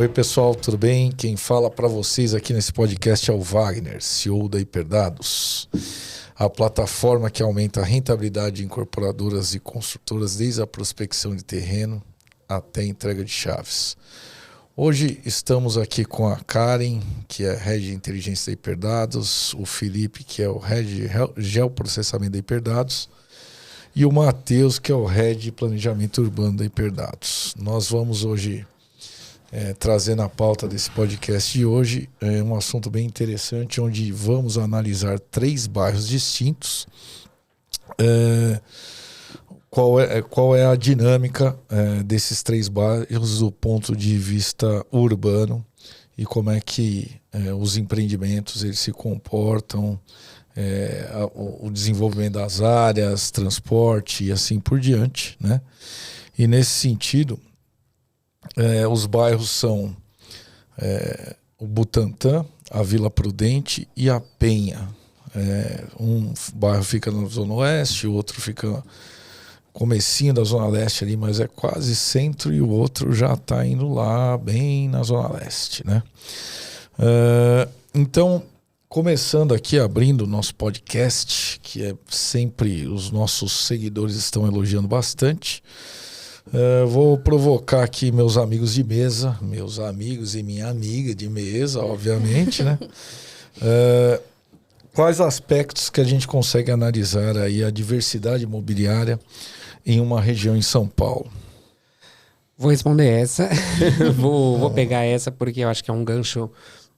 Oi pessoal, tudo bem? Quem fala para vocês aqui nesse podcast é o Wagner, CEO da Hiperdados, a plataforma que aumenta a rentabilidade de incorporadoras e construtoras desde a prospecção de terreno até a entrega de chaves. Hoje estamos aqui com a Karen, que é Head de Inteligência da Hiperdados, o Felipe, que é o Head de Geoprocessamento da Hiperdados, e o Matheus, que é o Head de Planejamento Urbano da Hiperdados. Nós vamos hoje trazer na pauta desse podcast de hoje um assunto bem interessante, onde vamos analisar 3 bairros distintos. Qual é a dinâmica desses 3 bairros do ponto de vista urbano e como é que os empreendimentos eles se comportam, o desenvolvimento das áreas, transporte e assim por diante, né? E nesse sentido, os bairros são o Butantã, a Vila Prudente e a Penha. Um bairro fica na Zona Oeste, o outro fica comecinho da Zona Leste ali, mas é quase centro, e o outro já está indo lá bem na Zona Leste, né? Então, começando aqui, abrindo o nosso podcast, que é sempre os nossos seguidores estão elogiando bastante. Vou provocar aqui meus amigos de mesa, meus amigos e minha amiga de mesa, obviamente, né? Quais aspectos que a gente consegue analisar aí a diversidade imobiliária em uma região em São Paulo? Vou responder essa. vou pegar essa porque eu acho que é um gancho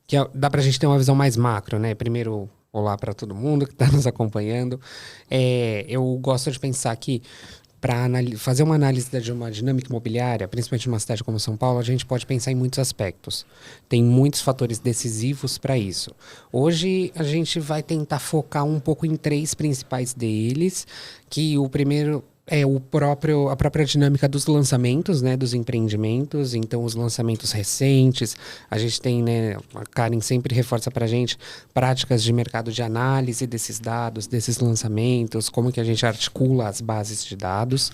que dá pra gente ter uma visão mais macro, né? Primeiro, olá para todo mundo que está nos acompanhando. Eu gosto de pensar que para fazer uma análise de uma dinâmica imobiliária, principalmente numa cidade como São Paulo, a gente pode pensar em muitos aspectos. Tem muitos fatores decisivos para isso. Hoje, a gente vai tentar focar um pouco em 3 principais deles, que o primeiro é a própria dinâmica dos lançamentos, né, dos empreendimentos. Então, os lançamentos recentes, a gente tem, né, a Karen sempre reforça para a gente práticas de mercado de análise desses dados, desses lançamentos, como que a gente articula as bases de dados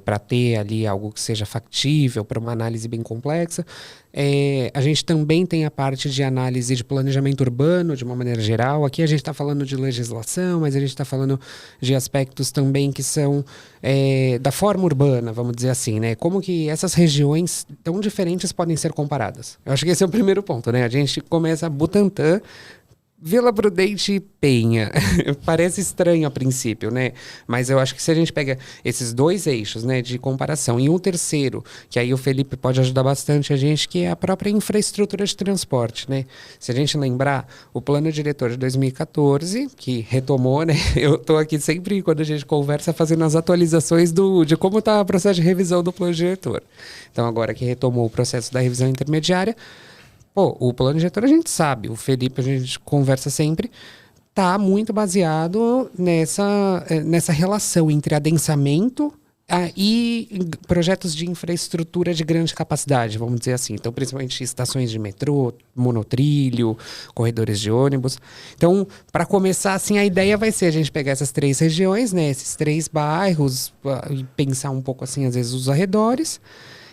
para ter ali algo que seja factível para uma análise bem complexa. A gente também tem a parte de análise de planejamento urbano, de uma maneira geral. Aqui a gente está falando de legislação, mas a gente está falando de aspectos também que são da forma urbana, vamos dizer assim, né? Como que essas regiões tão diferentes podem ser comparadas. Eu acho que esse é o primeiro ponto, né? A gente começa Butantã, Vila Prudente e Penha. Parece estranho a princípio, né? Mas eu acho que se a gente pega esses 2 eixos, né, de comparação, e um terceiro, que aí o Felipe pode ajudar bastante a gente, que é a própria infraestrutura de transporte, né? Se a gente lembrar, o plano diretor de 2014, que retomou, né? Eu tô aqui sempre, quando a gente conversa, fazendo as atualizações de como está o processo de revisão do plano diretor. Então, agora que retomou o processo da revisão intermediária, o plano diretor a gente sabe, o Felipe a gente conversa sempre, está muito baseado nessa relação entre adensamento e projetos de infraestrutura de grande capacidade, vamos dizer assim. Então, principalmente estações de metrô, monotrilho, corredores de ônibus. Então, para começar, assim, a ideia vai ser a gente pegar essas 3 regiões, né, esses 3 bairros, e pensar um pouco, assim, às vezes, os arredores,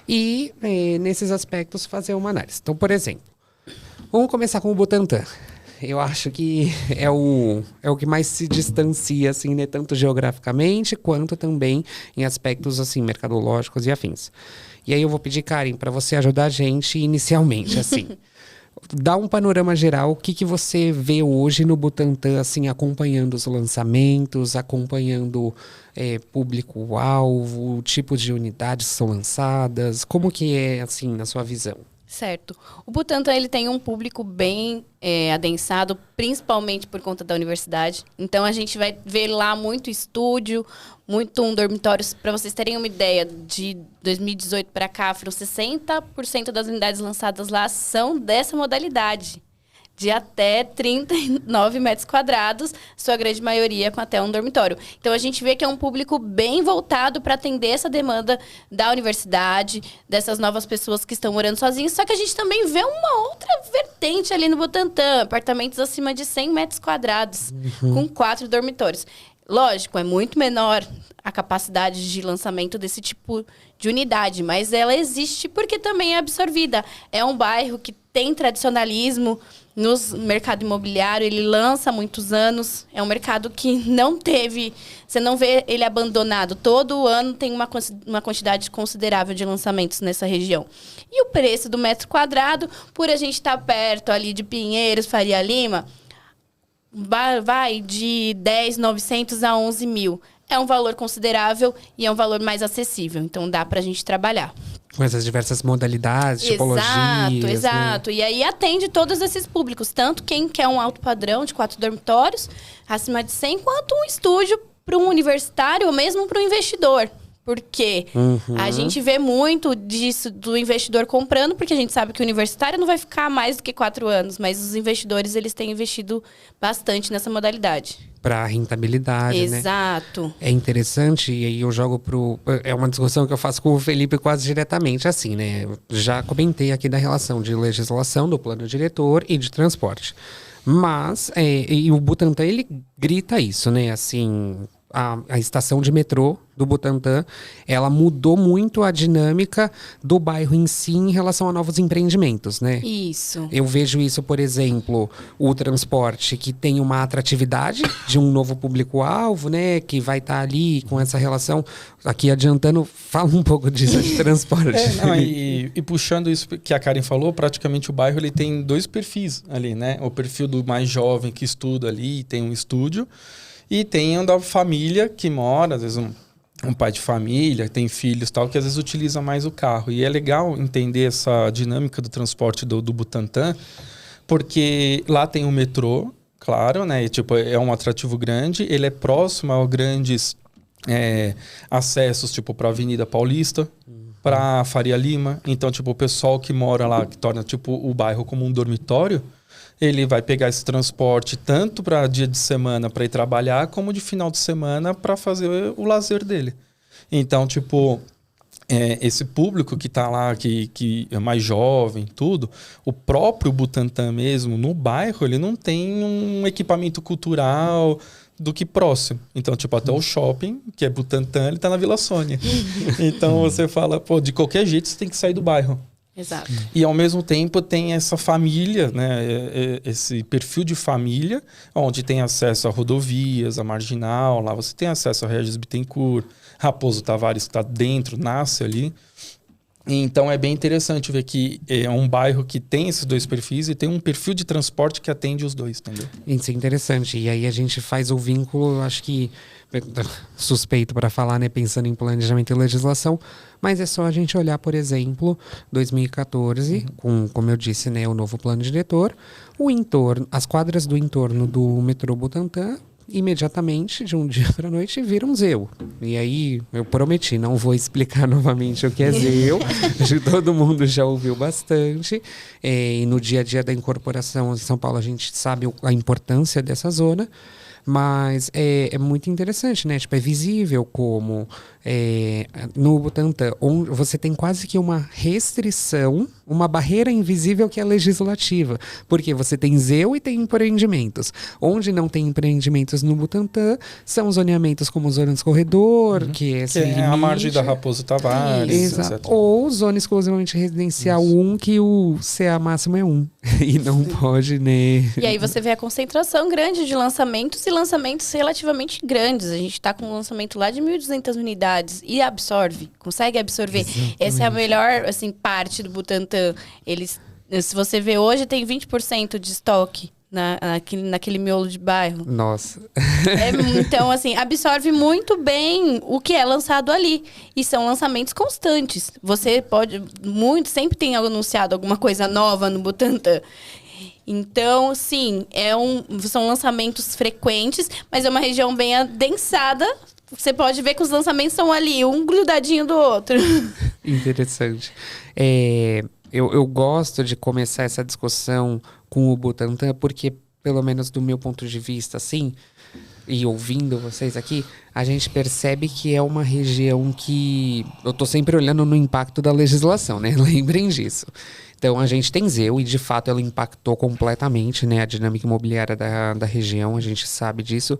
e nesses aspectos fazer uma análise. Então, por exemplo, vamos começar com o Butantã. Eu acho que é o que mais se distancia, assim, né, tanto geograficamente quanto também em aspectos assim, mercadológicos e afins. E aí eu vou pedir, Karen, para você ajudar a gente inicialmente, assim. Dá um panorama geral, o que você vê hoje no Butantã, assim, acompanhando os lançamentos, acompanhando público-alvo, tipos de unidades que são lançadas, como que é, assim, na sua visão? Certo. O Butantã, ele tem um público bem adensado, principalmente por conta da universidade. Então, a gente vai ver lá muito estúdio, muito dormitórios. Para vocês terem uma ideia, de 2018 para cá, foram 60% das unidades lançadas lá são dessa modalidade. De até 39 metros quadrados, sua grande maioria com até um dormitório. Então, a gente vê que é um público bem voltado para atender essa demanda da universidade, dessas novas pessoas que estão morando sozinhas. Só que a gente também vê uma outra vertente ali no Butantã, apartamentos acima de 100 metros quadrados, com 4 dormitórios. Lógico, é muito menor a capacidade de lançamento desse tipo de unidade, mas ela existe porque também é absorvida. É um bairro que tem tradicionalismo no mercado imobiliário, ele lança há muitos anos, é um mercado que não teve, você não vê ele abandonado. Todo ano tem uma quantidade considerável de lançamentos nessa região. E o preço do metro quadrado, por a gente estar perto ali de Pinheiros, Faria Lima, vai de 10.900 a 11.000. É um valor considerável e é um valor mais acessível. Então, dá pra gente trabalhar. Com essas diversas modalidades, tipologias. Exato. Né? E aí atende todos esses públicos. Tanto quem quer um alto padrão de 4 dormitórios, acima de 100, quanto um estúdio para um universitário ou mesmo para um investidor. Porque a gente vê muito disso do investidor comprando, porque a gente sabe que o universitário não vai ficar mais do que 4 anos, mas os investidores eles têm investido bastante nessa modalidade. Para rentabilidade, Exato. né? É interessante, e aí eu jogo pro... É uma discussão que eu faço com o Felipe quase diretamente, assim, né? Eu já comentei aqui da relação de legislação, do plano diretor e de transporte. Mas, e o Butantã, ele grita isso, né? Assim... A estação de metrô do Butantã, ela mudou muito a dinâmica do bairro em si em relação a novos empreendimentos, né? Isso. Eu vejo isso, por exemplo, o transporte que tem uma atratividade de um novo público-alvo, né? Que vai estar ali com essa relação. Aqui adiantando, fala um pouco disso de transporte. E puxando isso que a Karen falou, praticamente o bairro ele tem 2 perfis ali, né? O perfil do mais jovem que estuda ali, tem um estúdio. E tem o da família que mora, às vezes um pai de família, tem filhos e tal, que às vezes utiliza mais o carro. E é legal entender essa dinâmica do transporte do Butantã, porque lá tem o metrô, claro, né? E, tipo, é um atrativo grande, ele é próximo a grandes acessos, tipo, para a Avenida Paulista, para Faria Lima. Então, tipo, o pessoal que mora lá, que torna tipo, o bairro como um dormitório, ele vai pegar esse transporte tanto para dia de semana para ir trabalhar, como de final de semana para fazer o lazer dele. Então, tipo, esse público que está lá, que é mais jovem, tudo, o próprio Butantã mesmo, no bairro, ele não tem um equipamento cultural do que próximo. Então, tipo, até o shopping, que é Butantã, ele está na Vila Sônia. Então, você fala, pô, de qualquer jeito você tem que sair do bairro. Exato. E ao mesmo tempo tem essa família, né? Esse perfil de família, onde tem acesso a rodovias, a Marginal, lá você tem acesso a Regis Bittencourt, Raposo Tavares que está dentro, nasce ali. Então é bem interessante ver que é um bairro que tem esses 2 perfis e tem um perfil de transporte que atende os 2, entendeu? Isso é interessante. E aí a gente faz o vínculo, acho que suspeito para falar, né, pensando em planejamento e legislação, mas é só a gente olhar, por exemplo, 2014, como eu disse, né, o novo plano diretor, o entorno, as quadras do entorno do metrô Butantã, imediatamente, de um dia para a noite, viram um ZEU. E aí, eu prometi, não vou explicar novamente o que é ZEU, acho que todo mundo já ouviu bastante, e no dia a dia da incorporação em São Paulo a gente sabe a importância dessa zona, mas é muito interessante, né? Tipo, é visível como no Butantã, onde você tem quase que uma restrição, uma barreira invisível que é legislativa. Porque você tem ZEU e tem empreendimentos. Onde não tem empreendimentos no Butantã, são zoneamentos como zonas corredor, que é a margem da Raposo Tavares, exato. etc. Ou zona exclusivamente residencial 1, que o CA máximo é 1. E não pode, né? E aí você vê a concentração grande de lançamentos e lançamentos relativamente grandes. A gente está com um lançamento lá de 1.200 unidades e consegue absorver. Exatamente. Essa é a melhor assim, parte do Butantã. Eles, se você vê hoje, tem 20% de estoque naquele miolo de bairro. Nossa. Então, assim, absorve muito bem o que é lançado ali. E são lançamentos constantes. Você sempre tem anunciado alguma coisa nova no Butantã. Então, sim, são lançamentos frequentes, mas é uma região bem adensada. Você pode ver que os lançamentos são ali, um grudadinho do outro. Interessante. Eu gosto de começar essa discussão com o Butantã, porque, pelo menos do meu ponto de vista, assim, e ouvindo vocês aqui, a gente percebe que é uma região que... Eu tô sempre olhando no impacto da legislação, né? Lembrem disso. Então a gente tem Zeu e de fato ela impactou completamente, né, a dinâmica imobiliária da região, a gente sabe disso,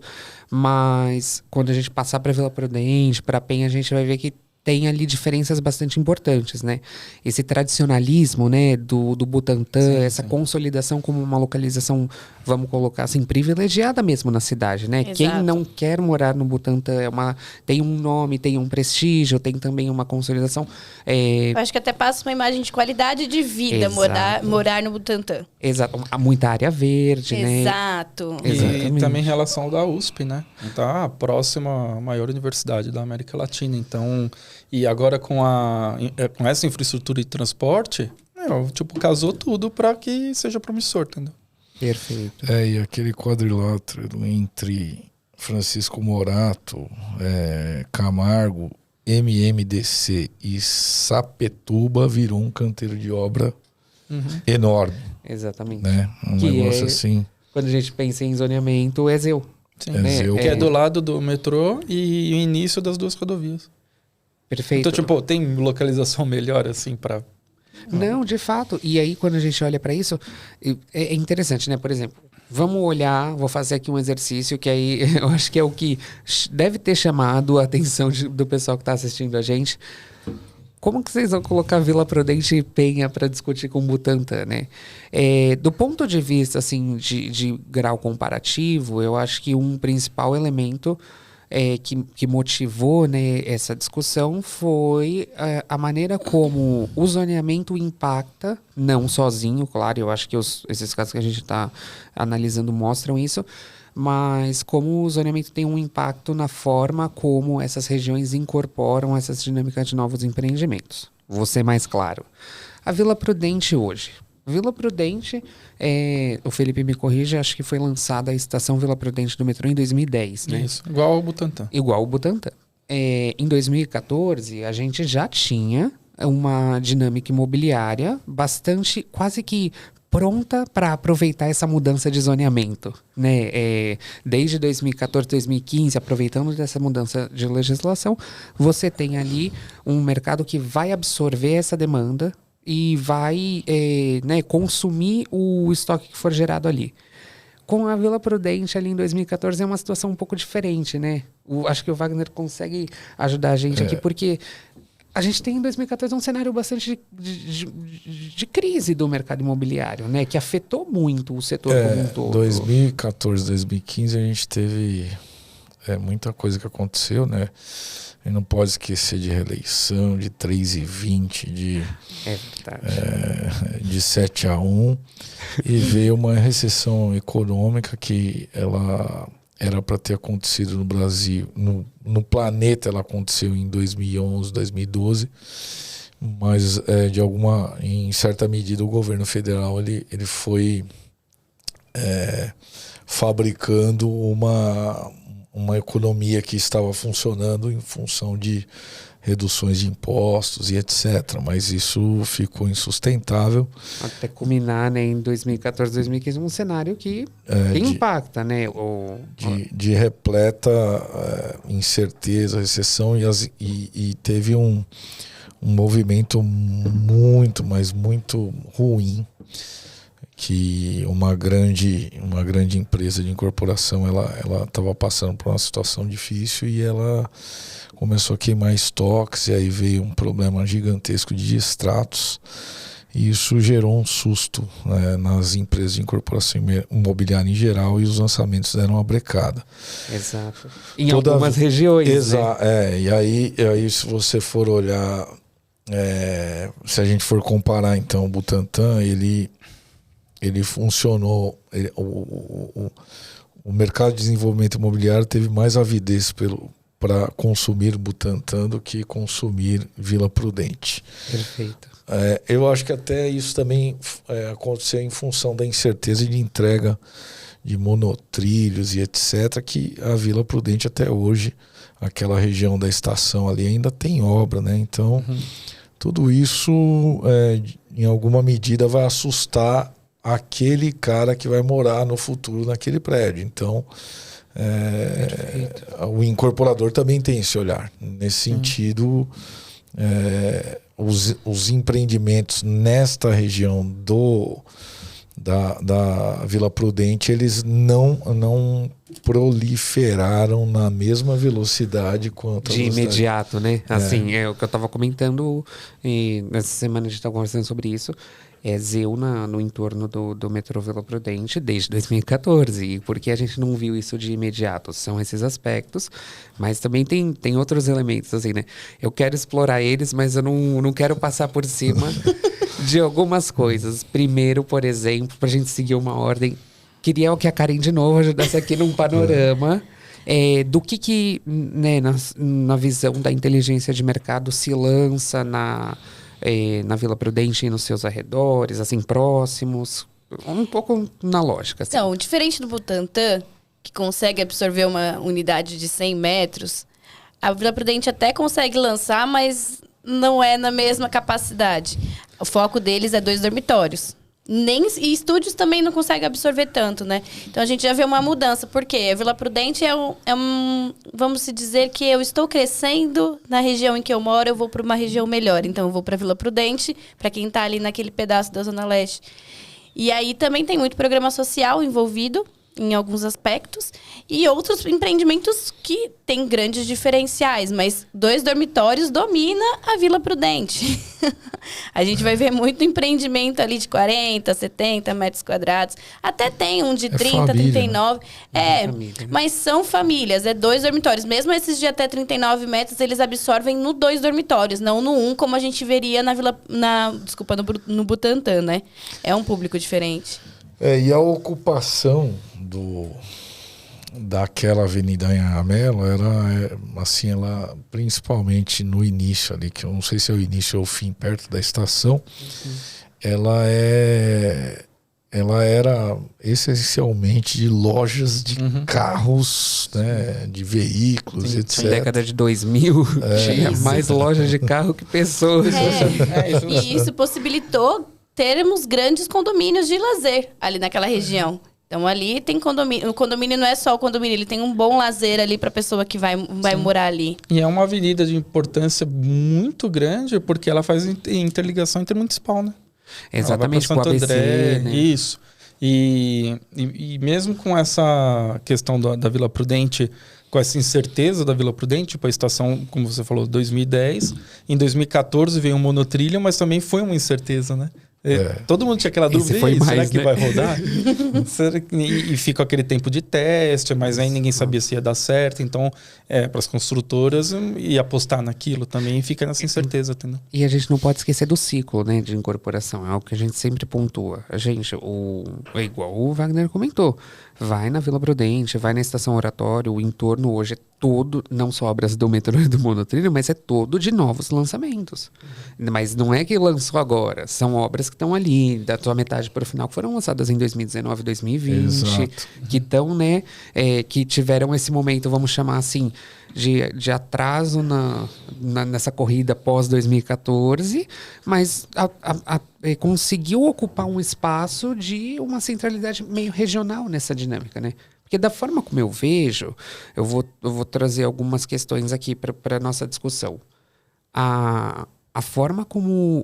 mas quando a gente passar para Vila Prudente, para Penha, a gente vai ver que tem ali diferenças bastante importantes, né? Esse tradicionalismo, né, do Butantã, essa consolidação como uma localização, vamos colocar assim, privilegiada mesmo na cidade, né? Exato. Quem não quer morar no Butantã tem um nome, tem um prestígio, tem também uma consolidação. Eu acho que até passa uma imagem de qualidade de vida morar no Butantã. Exato, há muita área verde, né? Exato. E Exatamente. também em relação ao da USP, né? Tá próxima à maior universidade da América Latina. Então, e agora com essa infraestrutura de transporte, tipo, casou tudo para que seja promissor, entendeu? Perfeito. E aquele quadrilátero entre Francisco Morato, Camargo, MMDC e Sapetúba virou um canteiro de obra enorme, Exatamente. né? Um Que negócio assim. Quando a gente pensa em zoneamento, é Zeu. Sim. Né? Zeu. Que é do lado do metrô e o início das duas rodovias. Perfeito. Então, tipo, tem localização melhor, assim, para... Não, de fato. E aí, quando a gente olha para isso, é interessante, né? Por exemplo, vamos olhar, vou fazer aqui um exercício que aí eu acho que é o que deve ter chamado a atenção do pessoal que está assistindo a gente. Como que vocês vão colocar Vila Prudente e Penha para discutir com o Butantã, né? Do ponto de vista, assim, de grau comparativo, eu acho que um principal elemento que motivou, né, essa discussão foi a maneira como o zoneamento impacta, não sozinho, claro, eu acho que esses casos que a gente está analisando mostram isso, mas como o zoneamento tem um impacto na forma como essas regiões incorporam essas dinâmicas de novos empreendimentos. Vou ser mais claro. A Vila Prudente hoje. Vila Prudente, o Felipe me corrige, acho que foi lançada a estação Vila Prudente do metrô em 2010, né? Isso, igual ao Butantã. Igual o Butantã. Em 2014, a gente já tinha uma dinâmica imobiliária bastante, quase que pronta para aproveitar essa mudança de zoneamento, né? Desde 2014, 2015, aproveitando dessa mudança de legislação, você tem ali um mercado que vai absorver essa demanda e vai consumir o estoque que for gerado ali. Com a Vila Prudente ali em 2014 é uma situação um pouco diferente, né? Acho que o Wagner consegue ajudar a gente aqui, porque a gente tem em 2014 um cenário bastante de crise do mercado imobiliário, né? Que afetou muito o setor como um todo. 2014, 2015 a gente teve muita coisa que aconteceu, né? A gente não pode esquecer de reeleição, de 3,20, de 7-1, e veio uma recessão econômica que ela era para ter acontecido no Brasil, no planeta ela aconteceu em 2011, 2012, mas em certa medida o governo federal ele foi fabricando uma economia que estava funcionando em função de reduções de impostos e etc. Mas isso ficou insustentável. Até culminar, né, em 2014, 2015, um cenário que impacta, né? De repleta incerteza, recessão e teve um movimento muito, mas muito ruim, que uma grande empresa de incorporação ela estava passando por uma situação difícil e ela começou a queimar estoques, e aí veio um problema gigantesco de extratos, e isso gerou um susto, né, nas empresas de incorporação imobiliária em geral, e os lançamentos deram uma brecada. Exato. Em algumas regiões, né? E aí se você for olhar, se a gente for comparar então o Butantã, ele funcionou, o mercado de desenvolvimento imobiliário teve mais avidez para consumir Butantã do que consumir Vila Prudente. Perfeito. Eu acho que até isso também aconteceu em função da incerteza de entrega de monotrilhos e etc., que a Vila Prudente até hoje, aquela região da estação ali ainda tem obra, né? Então, tudo isso em alguma medida vai assustar aquele cara que vai morar no futuro naquele prédio. Então, o incorporador também tem esse olhar. Nesse sentido, os empreendimentos nesta região da Vila Prudente, eles não proliferaram na mesma velocidade quanto de imediato, né? Assim, é o que eu estava comentando, e nessa semana a gente estava conversando sobre isso. ZEU no entorno do metrô Vila Prudente desde 2014. E por que a gente não viu isso de imediato? São esses aspectos, mas também tem outros elementos, assim, né? Eu quero explorar eles, mas eu não quero passar por cima de algumas coisas. Primeiro, por exemplo, para a gente seguir uma ordem, queria que a Karen de novo ajudasse aqui num panorama do que né, na visão da inteligência de mercado se lança na Vila Prudente e nos seus arredores, assim, próximos, um pouco na lógica. Assim. Então, diferente do Butantã, que consegue absorver uma unidade de 100 metros, a Vila Prudente até consegue lançar, mas não é na mesma capacidade. O foco deles é 2 dormitórios. E estúdios também não conseguem absorver tanto, né? Então a gente já vê uma mudança. Por quê? A Vila Prudente vamos se dizer que eu estou crescendo na região em que eu moro, eu vou para uma região melhor. Então eu vou para Vila Prudente, para quem está ali naquele pedaço da Zona Leste. E aí também tem muito programa social envolvido em alguns aspectos e outros empreendimentos que têm grandes diferenciais, mas 2 dormitórios domina a Vila Prudente. A gente vai ver muito empreendimento ali de 40, 70 metros quadrados. Até tem um de 30, família, 39. Família, né? Mas são famílias, 2 dormitórios. Mesmo esses de até 39 metros, eles absorvem no 2 dormitórios, não no 1, como a gente veria no Butantã, né? É um público diferente. E a ocupação daquela Avenida Anhangamelo era assim, ela principalmente no início ali, que eu não sei se é o início ou o fim, perto da estação, ela era essencialmente de lojas de carros, né, de veículos, Sim, etc. Na década de 2000, tinha mais lojas de carro que pessoas. E isso possibilitou termos grandes condomínios de lazer ali naquela região. Então ali tem condomínio. O condomínio não é só o condomínio, ele tem um bom lazer ali para a pessoa que vai morar ali. E é uma avenida de importância muito grande porque ela faz interligação intermunicipal, né? Exatamente, com Santo o ABC, André, né? Isso. E mesmo com essa questão da Vila Prudente, com essa incerteza da Vila Prudente, tipo a estação, como você falou, 2010, em 2014 veio um monotrilho, mas também foi uma incerteza, né? Todo mundo tinha aquela dúvida, será que vai rodar? E fica aquele tempo de teste, mas aí ninguém sabia se ia dar certo. Então, para as construtoras, e apostar naquilo também fica nessa incerteza. Entendeu? E a gente não pode esquecer do ciclo, né, de incorporação. É algo que a gente sempre pontua. A gente, é igual o Wagner comentou, vai na Vila Prudente, vai na Estação Oratório, o entorno hoje é todo, não só obras do metrô e do monotrilho, mas é todo de novos lançamentos. Mas não é que lançou agora, são obras que estão ali, da tua metade para o final, que foram lançadas em 2019, 2020, Exato. que estão, né, que tiveram esse momento, vamos chamar assim, de atraso nessa corrida pós-2014, mas conseguiu ocupar um espaço de uma centralidade meio regional nessa dinâmica, né? Porque da forma como eu vejo, eu vou trazer algumas questões aqui para a nossa discussão. A forma como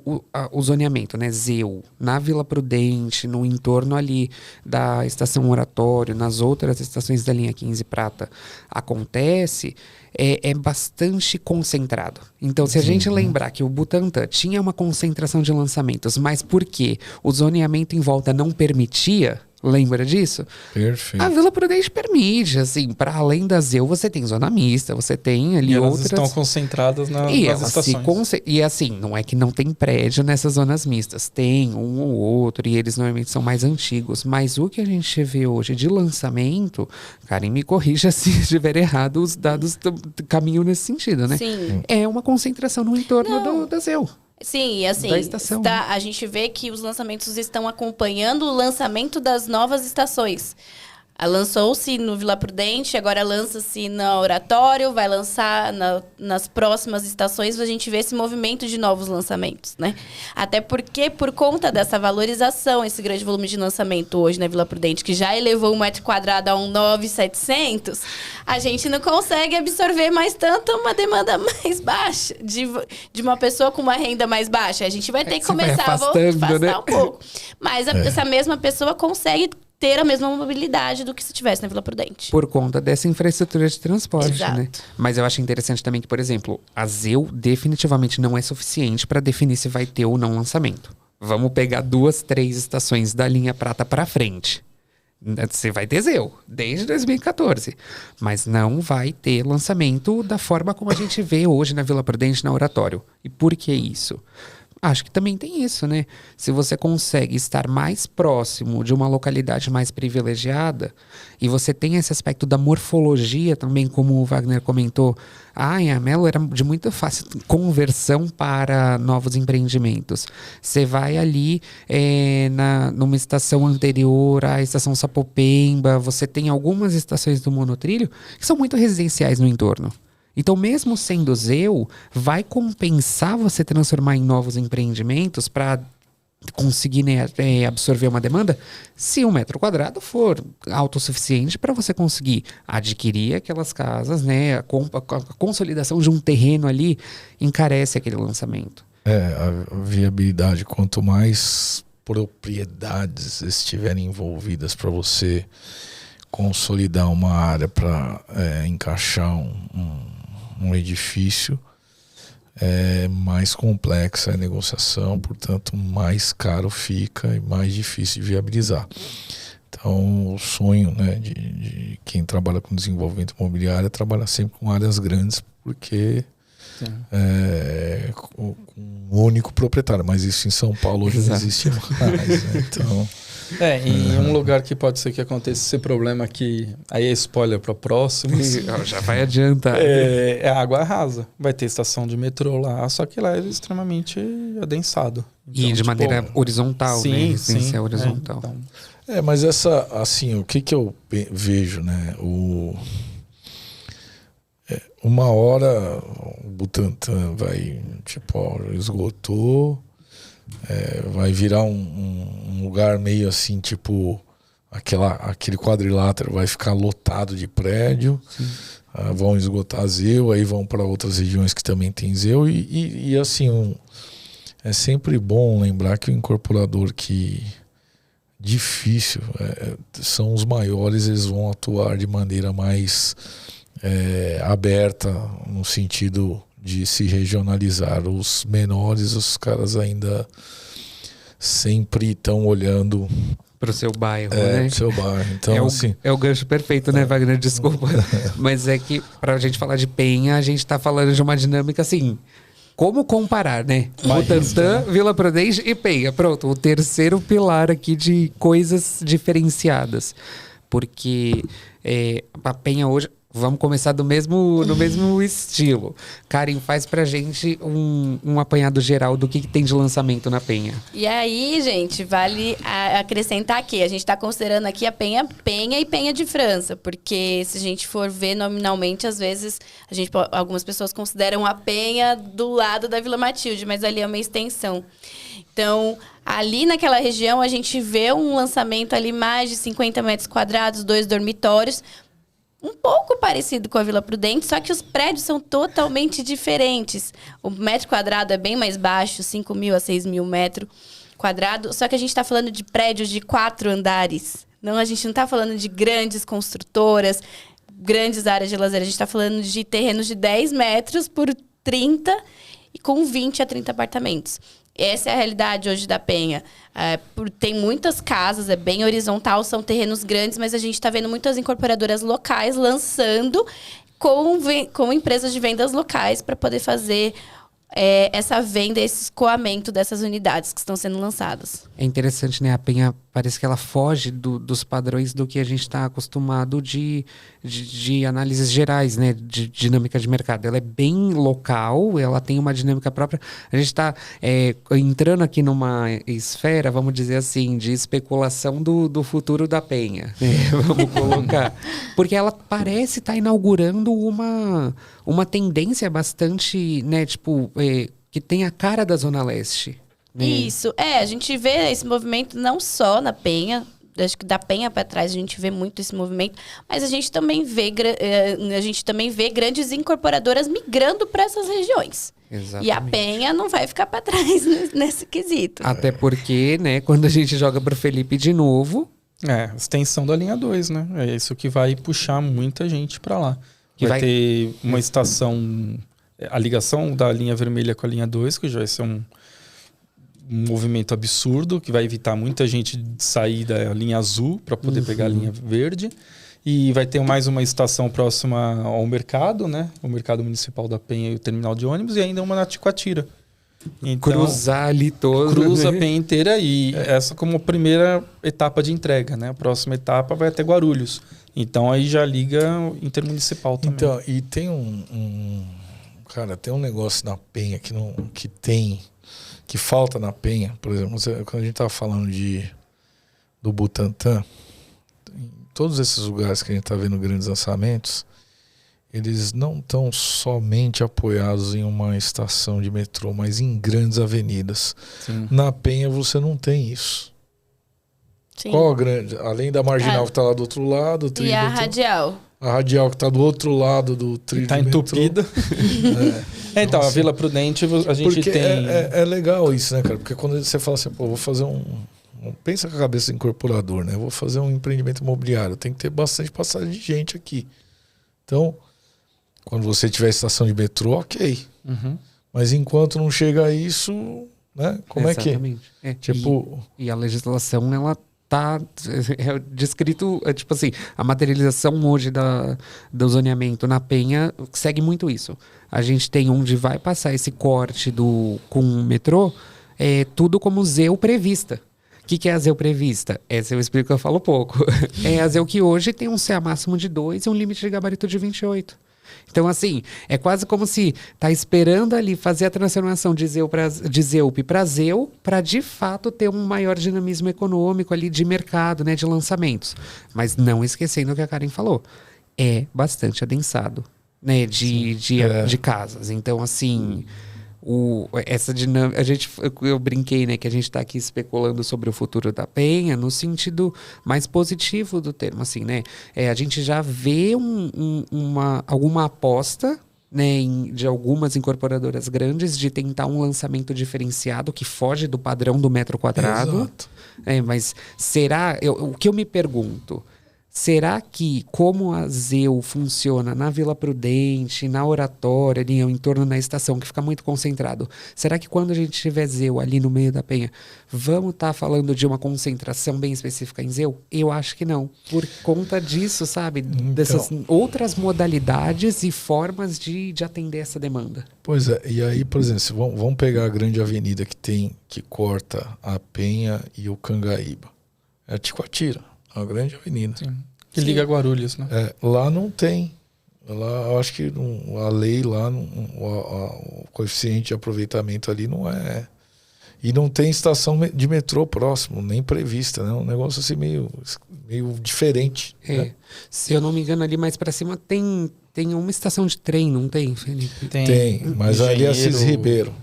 o zoneamento, né, ZEU, na Vila Prudente, no entorno ali da Estação Oratório, nas outras estações da linha 15 Prata, acontece, é bastante concentrado. Então, se a gente lembrar que o Butantã tinha uma concentração de lançamentos, mas porque o zoneamento em volta não permitia, lembra disso? Perfeito. A Vila Prudente permite, assim, para além da ZEU, você tem zona mista, você tem ali elas outras... estão concentradas nas estações. E assim, não é que não tem prédio nessas zonas mistas, tem um ou outro, e eles normalmente são mais antigos, mas o que a gente vê hoje de lançamento, Karen, me corrija se estiver errado, os dados caminham nesse sentido, né? Sim. É uma concentração no entorno da ZEU. Sim, e assim, Da estação. a gente vê que os lançamentos estão acompanhando o lançamento das novas estações. Lançou-se no Vila Prudente, agora lança-se no Oratório, vai lançar nas próximas estações, a gente vê esse movimento de novos lançamentos, né? Até porque, por conta dessa valorização, esse grande volume de lançamento hoje na Vila Prudente, que já elevou o metro quadrado a 9.700, a gente não consegue absorver mais tanto uma demanda mais baixa de uma pessoa com uma renda mais baixa. A gente vai ter que começar a afastar, né? Um pouco. Mas essa mesma pessoa consegue ter a mesma mobilidade do que se tivesse na Vila Prudente. Por conta dessa infraestrutura de transporte, Exato. né? Mas eu acho interessante também que, por exemplo, a ZEU definitivamente não é suficiente para definir se vai ter ou não lançamento. Vamos pegar 2, 3 estações da linha prata para frente. Você vai ter ZEU, desde 2014. Mas não vai ter lançamento da forma como a gente vê hoje na Vila Prudente, na Oratório. E por que isso? Acho que também tem isso, né? Se você consegue estar mais próximo de uma localidade mais privilegiada e você tem esse aspecto da morfologia também, como o Wagner comentou, em Amelo era de muito fácil conversão para novos empreendimentos. Você vai ali numa estação anterior à estação Sapopemba, você tem algumas estações do monotrilho que são muito residenciais no entorno. Então, mesmo sendo ZEU, vai compensar você transformar em novos empreendimentos para conseguir, né, absorver uma demanda, se 1 metro quadrado for autossuficiente para você conseguir adquirir aquelas casas, né? A consolidação de um terreno ali encarece aquele lançamento. A viabilidade, quanto mais propriedades estiverem envolvidas para você consolidar uma área para encaixar um edifício, mais complexa a negociação, portanto mais caro fica e mais difícil de viabilizar. Então o sonho, né, de quem trabalha com desenvolvimento imobiliário é trabalhar sempre com áreas grandes, porque com um único proprietário, mas isso em São Paulo hoje não existe mais, né? Então em um lugar que pode ser que aconteça esse problema aqui, aí é spoiler para o próximo. Já vai adiantar. É água rasa. Vai ter estação de metrô lá, só que lá é extremamente adensado. Então, E de maneira horizontal, né? Sim, horizontal. Então. Mas assim, o que eu vejo, né? Uma hora o Butantã vai, esgotou, vai virar um lugar meio assim, tipo aquele quadrilátero vai ficar lotado de prédio, vão esgotar a ZEU, aí vão para outras regiões que também tem ZEU e assim, é sempre bom lembrar que o incorporador que difícil, são os maiores, eles vão atuar de maneira mais aberta no sentido de se regionalizar. Os menores, os caras ainda sempre estão olhando pro seu bairro, né? Pro seu bairro. Então, assim, é o gancho perfeito, né, Wagner? Desculpa. Mas é que, pra gente falar de Penha, a gente tá falando de uma dinâmica assim. Como comparar, né? Butantã, Vila Prudente e Penha. Pronto, o terceiro pilar aqui de coisas diferenciadas. Porque a Penha hoje... Vamos começar no mesmo estilo. Karen, faz pra gente um apanhado geral do que tem de lançamento na Penha. E aí, gente, vale acrescentar aqui. A gente tá considerando aqui a Penha e Penha de França. Porque se a gente for ver nominalmente, às vezes, algumas pessoas consideram a Penha do lado da Vila Matilde, mas ali é uma extensão. Então, ali naquela região, a gente vê um lançamento ali mais de 50 metros quadrados, 2 dormitórios, um pouco parecido com a Vila Prudente, só que os prédios são totalmente diferentes. O metro quadrado é bem mais baixo, 5.000 a 6.000 metros quadrados, só que a gente está falando de prédios de 4 andares. A gente não está falando de grandes construtoras, grandes áreas de lazer. A gente está falando de terrenos de 10 metros por 30 e com 20 a 30 apartamentos. Essa é a realidade hoje da Penha. Tem muitas casas, é bem horizontal, são terrenos grandes, mas a gente está vendo muitas incorporadoras locais lançando com empresas de vendas locais para poder fazer essa venda, esse escoamento dessas unidades que estão sendo lançadas. É interessante, né? A Penha parece que ela foge dos padrões do que a gente está acostumado de análises gerais, né? De dinâmica de mercado. Ela é bem local, ela tem uma dinâmica própria. A gente está entrando aqui numa esfera, vamos dizer assim, de especulação do futuro da Penha. Né? Vamos colocar. Porque ela parece estar inaugurando uma tendência bastante, né? Tipo, que tem a cara da Zona Leste. Isso, a gente vê esse movimento não só na Penha, acho que da Penha para trás a gente vê muito esse movimento, mas a gente também vê grandes incorporadoras migrando para essas regiões. Exatamente. E a Penha não vai ficar para trás nesse quesito. Até porque, né, quando a gente joga pro Felipe de novo... extensão da linha 2, né? É isso que vai puxar muita gente para lá. Vai ter uma estação, a ligação da linha vermelha com a linha 2, que já vai ser um movimento absurdo, que vai evitar muita gente de sair da linha azul para poder pegar a linha verde. E vai ter mais uma estação próxima ao mercado, né? O mercado municipal da Penha e o terminal de ônibus, e ainda uma na Ticoatira. Então, cruzar ali todo. Cruza a Penha inteira e essa como primeira etapa de entrega, né? A próxima etapa vai até Guarulhos. Então aí já liga intermunicipal também. Então, e tem cara, tem um negócio na Penha que falta na Penha, por exemplo, quando a gente estava falando do Butantã, em todos esses lugares que a gente está vendo grandes lançamentos, eles não estão somente apoiados em uma estação de metrô, mas em grandes avenidas. Sim. Na Penha você não tem isso. Sim. Qual a grande? Além da Marginal que está lá do outro lado, o trilho E a metrô, Radial. a Radial que está do outro lado do trilho Está de metrô. entupida. Então, a Vila Prudente a gente porque tem... É legal isso, né, cara? Porque quando você fala assim, pô, vou fazer pensa com a cabeça do incorporador, né? Vou fazer um empreendimento imobiliário. Tem que ter bastante passagem de gente aqui. Então, quando você tiver estação de metrô, ok. Uhum. Mas enquanto não chega a isso, né? Como Exatamente. é que é? Tipo... E a legislação, ela tá descrito, tipo assim, a materialização hoje do zoneamento na Penha segue muito isso. A gente tem onde vai passar esse corte com o metrô, tudo como ZEU prevista. O que é a ZEU prevista? Essa eu explico, eu falo pouco. É a ZEU que hoje tem um CA máximo de 2 e um limite de gabarito de 28. Então, assim, é quase como se tá esperando ali fazer a transformação de ZEUP para ZEU, para de fato ter um maior dinamismo econômico ali de mercado, né, de lançamentos. Mas não esquecendo o que a Karen falou, é bastante adensado, né, de casas. Então, assim, essa dinâmica, eu brinquei, né, que a gente está aqui especulando sobre o futuro da Penha no sentido mais positivo do termo, assim, né? A gente já vê alguma aposta, né, de algumas incorporadoras grandes de tentar um lançamento diferenciado que foge do padrão do metro quadrado. Exato. Mas será? O que eu me pergunto? Será que, como a ZEU funciona na Vila Prudente, na Oratória, ali em torno da estação, que fica muito concentrado, será que quando a gente tiver ZEU ali no meio da Penha, vamos estar falando de uma concentração bem específica em ZEU? Eu acho que não. Por conta disso, sabe? Dessas outras modalidades e formas de atender essa demanda. Pois é, e aí, por exemplo, vamos pegar a grande avenida que corta a Penha e o Cangaíba. É a Ticoatira. Uma grande avenida. Sim. Que liga a Guarulhos, né? Lá não tem. Lá, eu acho que a lei lá, o coeficiente de aproveitamento ali não é. E não tem estação de metrô próximo, nem prevista, né? Um negócio assim meio diferente. Né? Se eu não me engano, ali mais pra cima tem uma estação de trem, não tem, Felipe? Tem, mas ali é Assis Ribeiro.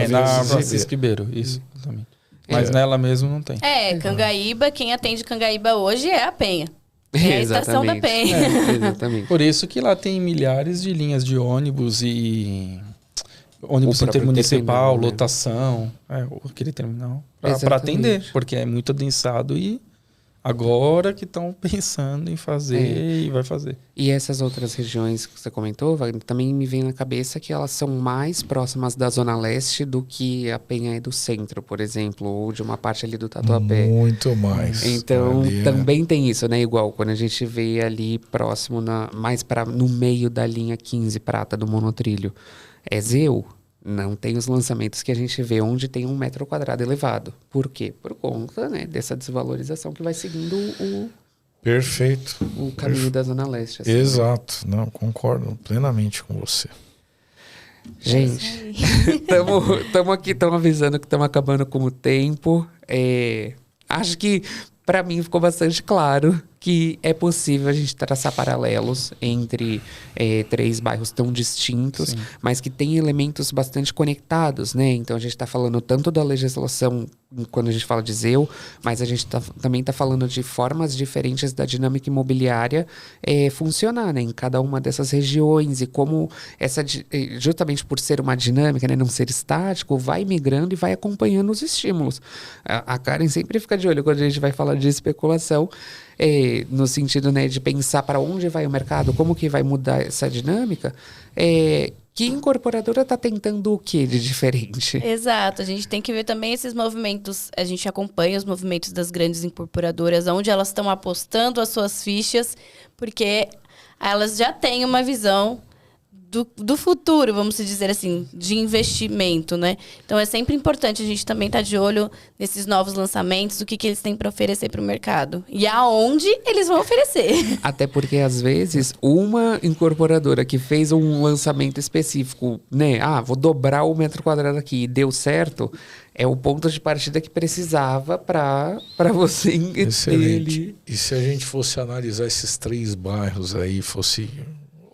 Na Francisco Ribeiro, isso, exatamente. Mas nela mesmo não tem. Cangaíba, quem atende Cangaíba hoje é a Penha. É a estação da Penha. Exatamente. Por isso que lá tem milhares de linhas de ônibus e ônibus intermunicipal, terminal, lotação, aquele terminal, para atender, porque é muito adensado e agora que estão pensando em fazer e vai fazer. E essas outras regiões que você comentou, Wagner, também me vem na cabeça que elas são mais próximas da Zona Leste do que a Penha é do centro, por exemplo, ou de uma parte ali do Tatuapé. Muito mais. Então, também tem isso, né? Igual quando a gente vê ali próximo, no meio da linha 15 prata do monotrilho. É ZEU, Não tem os lançamentos que a gente vê onde tem 1 metro quadrado elevado. Por quê? Por conta, né, dessa desvalorização que vai seguindo Perfeito. o caminho da Zona Leste. Assim, Exato. Não, concordo plenamente com você. Gente, estamos aqui, estamos avisando que estamos acabando com o tempo. Acho que para mim ficou bastante claro que é possível a gente traçar paralelos entre 3 bairros tão distintos, Sim. mas que têm elementos bastante conectados, né? Então a gente está falando tanto da legislação quando a gente fala de ZEU, mas a gente também está falando de formas diferentes da dinâmica imobiliária funcionar, né? Em cada uma dessas regiões e como justamente por ser uma dinâmica, né? Não ser estático, vai migrando e vai acompanhando os estímulos. A Karen sempre fica de olho quando a gente vai falar de especulação, no sentido, né, de pensar para onde vai o mercado, como que vai mudar essa dinâmica, que incorporadora está tentando o que de diferente? Exato, a gente tem que ver também esses movimentos, a gente acompanha os movimentos das grandes incorporadoras, onde elas estão apostando as suas fichas, porque elas já têm uma visão do futuro, vamos dizer assim, de investimento, né? Então, é sempre importante a gente também estar de olho nesses novos lançamentos, o que eles têm para oferecer para o mercado e aonde eles vão oferecer. Até porque, às vezes, uma incorporadora que fez um lançamento específico, né? Vou dobrar o metro quadrado aqui e deu certo, é o ponto de partida que precisava para você Excelente. E se a gente fosse analisar esses 3 bairros aí, fosse...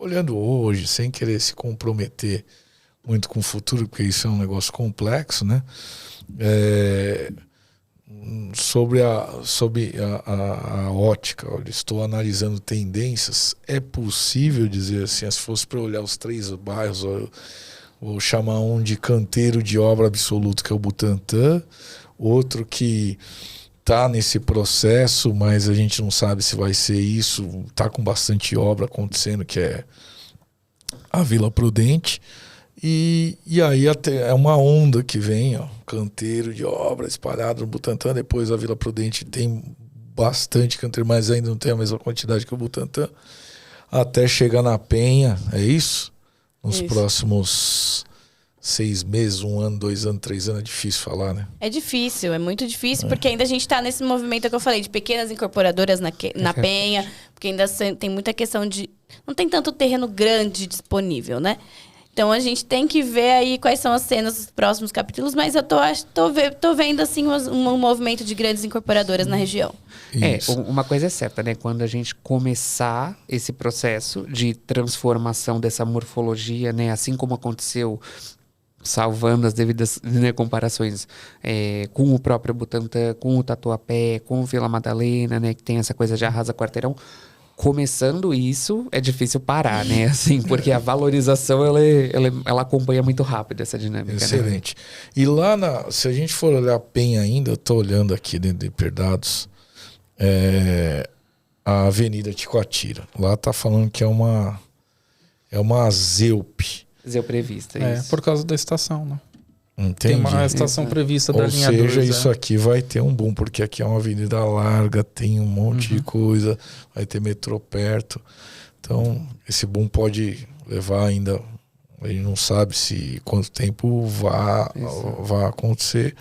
olhando hoje, sem querer se comprometer muito com o futuro, porque isso é um negócio complexo, né? Sobre a ótica, olha, estou analisando tendências, é possível dizer assim, se fosse para olhar os 3 bairros, vou chamar um de canteiro de obra absoluto, que é o Butantã, outro que está nesse processo, mas a gente não sabe se vai ser isso, está com bastante obra acontecendo, que é a Vila Prudente, e aí até é uma onda que vem, canteiro de obra espalhado no Butantã, depois a Vila Prudente tem bastante canteiro, mas ainda não tem a mesma quantidade que o Butantã, até chegar na Penha, é isso? Nos próximos 6 meses, 1 ano, 2 anos, 3 anos, é difícil falar, né? É difícil, é muito difícil, porque ainda a gente está nesse movimento que eu falei, de pequenas incorporadoras na Penha, porque ainda tem muita questão de... não tem tanto terreno grande disponível, né? Então a gente tem que ver aí quais são as cenas dos próximos capítulos, mas eu tô vendo assim um movimento de grandes incorporadoras na região. Uma coisa é certa, né? Quando a gente começar esse processo de transformação dessa morfologia, né? Assim como aconteceu, salvando as devidas, né, comparações com o próprio Butantã, com o Tatuapé, com o Vila Madalena, né? Que tem essa coisa de arrasa quarteirão. Começando isso, é difícil parar, né? Assim, porque a valorização, ela acompanha muito rápido essa dinâmica. Excelente. Né? E lá, se a gente for olhar a Penha ainda, eu estou olhando aqui dentro de Hiperdados, a Avenida Ticoatira. Lá está falando que é uma ZEUP. ZEUP prevista, isso. Por causa da estação, né? Entendi. Tem uma estação prevista da linha 2. Ou seja, isso aqui vai ter um boom, porque aqui é uma avenida larga, tem um monte de coisa, vai ter metrô perto. Então, esse boom pode levar ainda... A gente não sabe quanto tempo vai acontecer,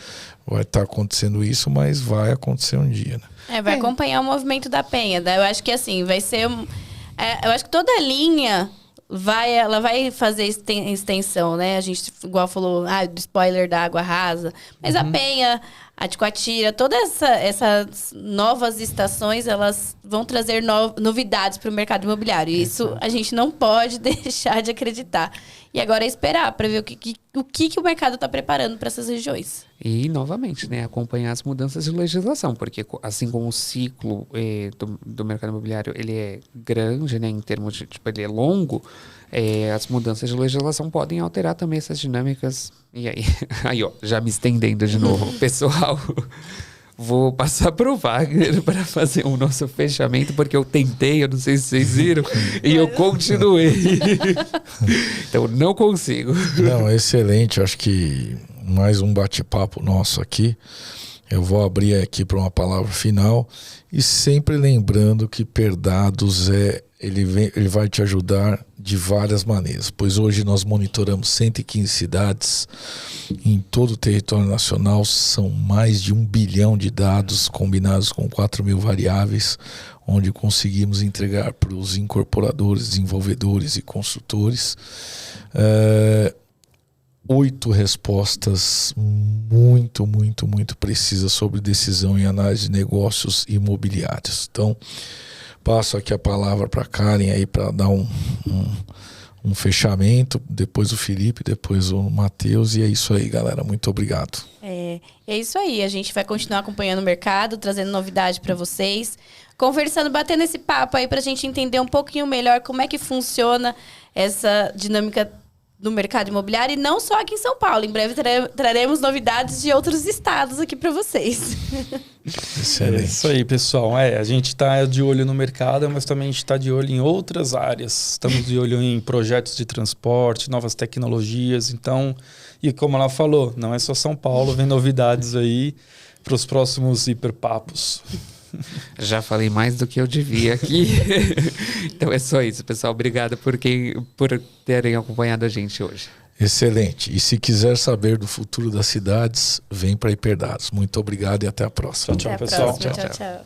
vai estar acontecendo isso, mas vai acontecer um dia, né? Vai acompanhar o movimento da Penha. Eu acho que assim, vai ser... eu acho que toda a linha... ela vai fazer extensão, né? A gente, igual falou, do spoiler da água rasa. Mas a Penha, a Ticoatira, todas essas novas estações, elas vão trazer novidades para o mercado imobiliário. E isso a gente não pode deixar de acreditar. E agora é esperar para ver o que o mercado está preparando para essas regiões. E, novamente, né, acompanhar as mudanças de legislação, porque assim como o ciclo do mercado imobiliário ele é grande, né, em termos de, ele é longo, as mudanças de legislação podem alterar também essas dinâmicas. E aí, já me estendendo de novo, pessoal, vou passar pro Wagner para fazer o nosso fechamento, porque eu tentei, eu não sei se vocês viram, e eu continuei. Então, não consigo. Não, excelente. Acho que mais um bate-papo nosso aqui. Eu vou abrir aqui para uma palavra final e sempre lembrando que Perdados ele vai te ajudar de várias maneiras, pois hoje nós monitoramos 115 cidades em todo o território nacional, são mais de 1 bilhão de dados combinados com 4.000 variáveis, onde conseguimos entregar para os incorporadores, desenvolvedores e construtores 8 respostas muito precisas sobre decisão e análise de negócios imobiliários. Então, passo aqui a palavra para a Karen aí para dar um fechamento, depois o Felipe, depois o Matheus, e é isso aí, galera. Muito obrigado. É isso aí. A gente vai continuar acompanhando o mercado, trazendo novidade para vocês, conversando, batendo esse papo aí para a gente entender um pouquinho melhor como é que funciona essa dinâmica do mercado imobiliário, e não só aqui em São Paulo. Em breve traremos novidades de outros estados aqui para vocês. Excelente. É isso aí, pessoal. A gente está de olho no mercado, mas também a gente está de olho em outras áreas. Estamos de olho em projetos de transporte, novas tecnologias. Então, e como ela falou, não é só São Paulo, vem novidades aí para os próximos hiperpapos. Já falei mais do que eu devia aqui. Então é só isso, pessoal. Obrigado por terem acompanhado a gente hoje. Excelente. E se quiser saber do futuro das cidades, vem para Hiperdados. Muito obrigado e até a próxima. Tchau, Até a pessoal. próxima. Tchau.